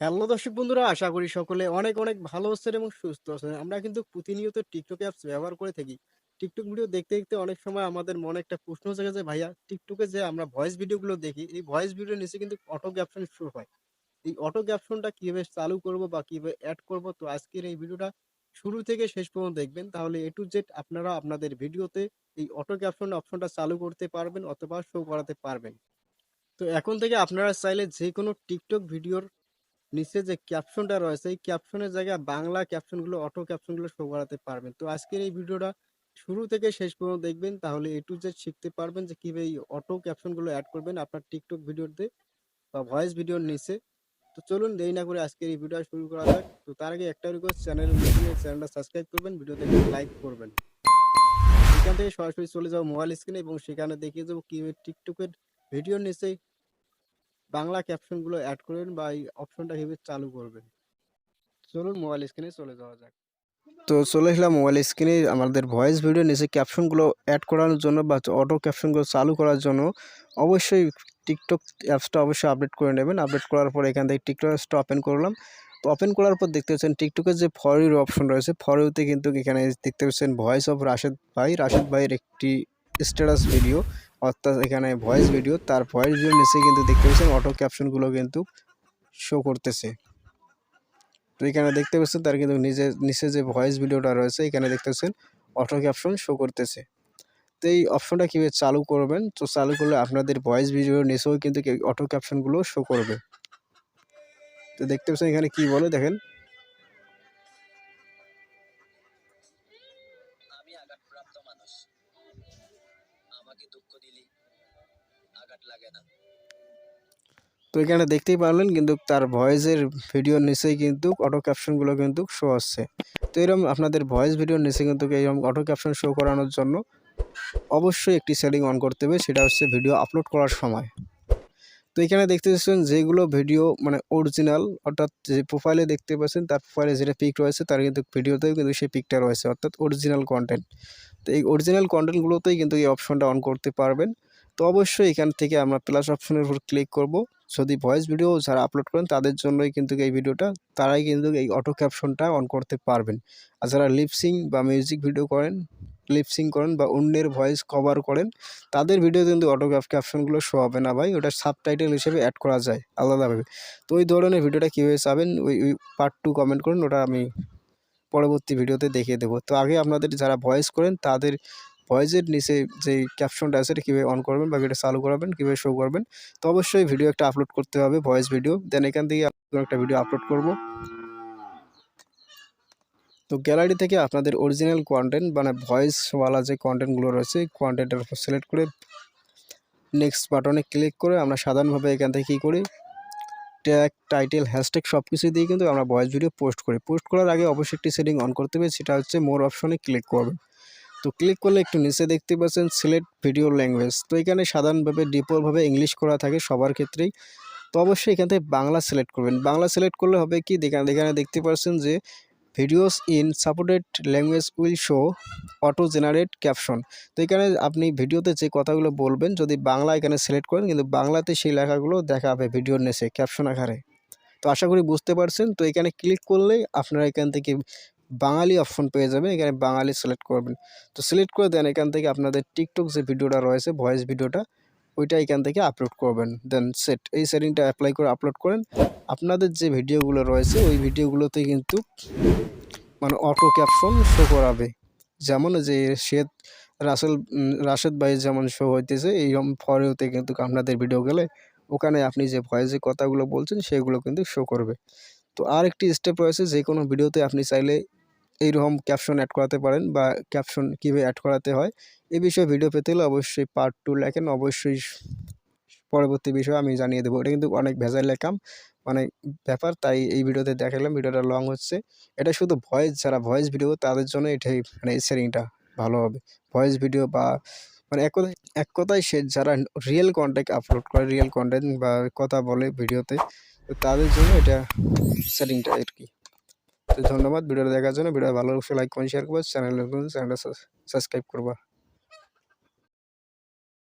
Hello দর্শক বন্ধুরা, আশা করি সকলে অনেক অনেক ভালো আছেন এবং সুস্থ আছেন। আমরা কিন্তু প্রতিনিয়ত টিকটক অ্যাপস ব্যবহার করে থাকি। টিকটক ভিডিও দেখতে দেখতে অনেক সময় আমাদের মনে একটা প্রশ্ন জেগে যায়, ভাইয়া টিকটকে যে আমরা ভয়েস ভিডিওগুলো দেখি, এই ভয়েস ভিডিওর নিচে কিন্তু অটো ক্যাপশন শো হয়। এই অটো ক্যাপশনটা কিভাবে চালু করব বা কিভাবে অ্যাড করব, তো আজকের এই ভিডিওটা শুরু থেকে শেষ পর্যন্ত দেখবেন, তাহলে এ টু জেড আপনারা আপনাদের ভিডিওতে এই অটো ক্যাপশন অপশনটা চালু করতে পারবেন অথবা শো করাতে পারবেন। তো এখন থেকে আপনারা চাইলে যে কোনো টিকটক ভিডিওর নিচে যে ক্যাপশনটা রয়েছে, এই ক্যাপশনের জায়গায় বাংলা ক্যাপশনগুলো, অটো ক্যাপশনগুলো শো করাতে পারবেন। তো আজকের এই ভিডিওটা শুরু থেকে শেষ পর্যন্ত দেখবেন, তাহলে এ টু জেড শিখতে পারবেন যে কিভাবে এই অটো ক্যাপশনগুলো অ্যাড করবেন আপনার টিকটক ভিডিওতে বা ভয়েস ভিডিওর নিচে। তো চলুন দেরি না করে আজকের এই ভিডিওটা শুরু করা যাক। তো তার আগে একটা রিকোয়েস্ট, চ্যানেলটা সাবস্ক্রাইব করবেন, ভিডিওতে লাইক করবেন। এখান থেকে সরাসরি চলে যাবো মোবাইল স্ক্রিনে এবং সেখানে দেখিয়ে যাবো কিভাবে টিকটকের ভিডিওর নিচে বাংলা ক্যাপশনগুলো অ্যাড করবেন বা এই অপশনটা কিভাবে চালু করবেন। চলুন মোবাইল স্ক্রিনে চলে যাওয়া যাক। তো চলে এলাম মোবাইল স্ক্রিনে। আমাদের ভয়েস ভিডিও নিচে ক্যাপশনগুলো অ্যাড করানোর জন্য বা অটো ক্যাপশনগুলো চালু করার জন্য অবশ্যই টিকটক অ্যাপসটা অবশ্যই আপডেট করে নেবেন। আপডেট করার পর এখান থেকে টিকটক অ্যাপসটা ওপেন করলাম। তো ওপেন করার পর দেখতে পাচ্ছেন টিকটকের যে ফর ইউ অপশন রয়েছে, ফর ইউতে কিন্তু এখানে দেখতে পাচ্ছেন ভয়েস অফ রাশেদ ভাইয়ের একটি স্ট্যাটাস ভিডিও, অর্থাৎ এখানে ভয়েস ভিডিও, তার ভয়েস ভিডিও নিচে কিন্তু দেখতে পাচ্ছেন অটো ক্যাপশনগুলো কিন্তু শো করতেছে। তো এখানে দেখতে পাচ্ছেন তার কিন্তু নিচে যে ভয়েস ভিডিওটা রয়েছে, এখানে দেখতে পাচ্ছেন অটো ক্যাপশন শো করতেছে। তো এই অপশনটা কীভাবে চালু করবেন, তো চালু করলে আপনাদের ভয়েস ভিডিওর নিচেও কিন্তু অটো ক্যাপশনগুলো শো করবে। তো দেখতে পাচ্ছেন এখানে কি বলে দেখেন। আমি আঘাতপ্রাপ্ত মানুষ, আমাকে দুঃখ দিলি আঘাত লাগে না। তো এখানে দেখতেই পারলেন কিন্তু তার ভয়েসের ভিডিওর নিচেই কিন্তু অটো ক্যাপশনগুলো কিন্তু শো আসছে। তো এরকম আপনাদের ভয়েস ভিডিওর নিচে কিন্তু এইরকম অটো ক্যাপশন শো করানোর জন্য অবশ্যই একটি সেটিং অন করতে হবে, সেটা হচ্ছে ভিডিও আপলোড করার সময়। তো এখানে দেখতে পাচ্ছেন যেগুলো ভিডিও মানে অরিজিনাল, অর্থাৎ যে প্রোফাইলে দেখতে পাচ্ছেন তার প্রোফাইলে যেটা পিক রয়েছে তার কিন্তু ভিডিওতেও কিন্তু সেই পিকটা রয়েছে, অর্থাৎ অরিজিনাল কন্টেন্ট। তো এই অরিজিনাল কন্টেন্টগুলোতেই কিন্তু এই অপশনটা অন করতে পারবেন। তো অবশ্যই এখান থেকে আমরা প্লাস অপশনের উপর ক্লিক করব। যদি ভয়েস ভিডিও যারা আপলোড করেন তাদের জন্যই কিন্তু এই ভিডিওটা, তারাই কিন্তু এই অটো ক্যাপশনটা অন করতে পারবেন। আর যারা লিপসিং বা মিউজিক ভিডিও করেন, লিপসিং করেন বা অন্যের ভয়েস কভার করেন, তাদের ভিডিও কিন্তু অটো ক্যাপশনগুলো শো হবে না ভাই, ওটা সাবটাইটেল হিসেবে অ্যাড করা যায় আলাদাভাবে। তো ওই ধরনের ভিডিওটা কীভাবে চাবেন, ওই পার্ট 2 কমেন্ট করুন, ওটা আমি পরবর্তী ভিডিওতে দেখিয়ে দেবো। তো আগে আপনাদের যারা ভয়েস করেন তাদের ভয়েসের নিচে যে ক্যাপশনটা আছে এটা কীভাবে অন করবেন বা এটা চালু করাবেন, কীভাবে শো করবেন। তো অবশ্যই ভিডিও একটা আপলোড করতে হবে, ভয়েস ভিডিও, দেন এখান থেকে একটা ভিডিও আপলোড করব। তো গ্যালারি থেকে আপনাদের অরিজিনাল কন্টেন্ট মানে ভয়েসওয়ালা যে কন্টেন্টগুলো রয়েছে, কন্টেন্টের উপর সিলেক্ট করে নেক্সট বাটনে ক্লিক করে আমরা সাধারণভাবে এখান থেকে কী করি, ট্যাগ, টাইটেল, হ্যাশট্যাগ সব কিছু দিয়ে কিন্তু আমরা ভয়েস ভিডিও পোস্ট করি। পোস্ট করার আগে অবশ্যই একটি সেটিং অন করতে হবে, সেটা হচ্ছে মোর অপশনে ক্লিক করবেন। তো ক্লিক করলে একটু নিচে দেখতে পাচ্ছেন সিলেক্ট ভিডিও ল্যাঙ্গুয়েজ। তো এখানে সাধারণভাবে ডিফল্টভাবে ইংলিশ করা থাকে সবার ক্ষেত্রেই। তো অবশ্যই এখান থেকে বাংলা সিলেক্ট করবেন। বাংলা সিলেক্ট করলে হবে কি, এখানে দেখতে পাচ্ছেন যে videos in supported language will show auto generate caption. তো এখানে আপনি ভিডিওতে যে কথাগুলো বলবেন যদি বাংলা এখানে সিলেক্ট করেন, কিন্তু বাংলাতে সেই লেখাগুলো দেখাবে ভিডিওর নিচে ক্যাপশন আকারে। তো আশা করি বুঝতে পারছেন। তো এখানে ক্লিক করলেই আপনারা এখান থেকে বাঙালি অপশন পেয়ে যাবেন, এখানে বাঙালি সিলেক্ট করবেন। তো সিলেক্ট করে দেন এখান থেকে আপনাদের টিকটক যে ভিডিওটা রয়েছে ভয়েস ভিডিওটা, ওইটা এখান থেকে আপলোড করবেন। দেন সেট, এই সেটিংটা অ্যাপ্লাই করে আপলোড করেন। আপনাদের যে ভিডিওগুলো রয়েছে ওই ভিডিওগুলোতে কিন্তু মানে অটো ক্যাপশন শো করাবে। যেমন যে রাশেদ ভাই যেমন শো হইতেছে, এইরকম ফরেওতে কিন্তু আপনাদের ভিডিও গেলে ওখানে আপনি যে ভয়েসে কথাগুলো বলছেন সেগুলো কিন্তু শো করবে। তো আর একটি স্টেপ রয়েছে, যে কোনো ভিডিওতে আপনি চাইলে এইরকম ক্যাপশন অ্যাড করাতে পারেন, বা ক্যাপশন কীভাবে অ্যাড করাতে হয় এই বিষয়ে ভিডিও পেতে হলে অবশ্যই পার্ট 2 লেখেন, অবশ্যই পরবর্তী বিষয়ে আমি জানিয়ে দেবো। এটা কিন্তু অনেক ভেজালের কাম মানে ব্যাপার, তাই এই ভিডিওতে দেখালাম। ভিডিওটা লং হচ্ছে, এটা শুধু যারা ভয়েস ভিডিও তাদের জন্য এটাই মানে এই সেটিংটা ভালো হবে। ভয়েস ভিডিও বা মানে এক কথায় সে যারা রিয়েল কন্টেন্ট আপলোড করে, রিয়েল কন্টেন্ট বা কথা বলে ভিডিওতে, তো তাদের জন্য এটা সেটিংটা আর কি। তো ধন্যবাদ ভিডিওটা দেখার জন্য। ভিডিও ভালো লাগলে লাইক কমেন্ট শেয়ার করবা, চ্যানেলটা সাবস্ক্রাইব করবা।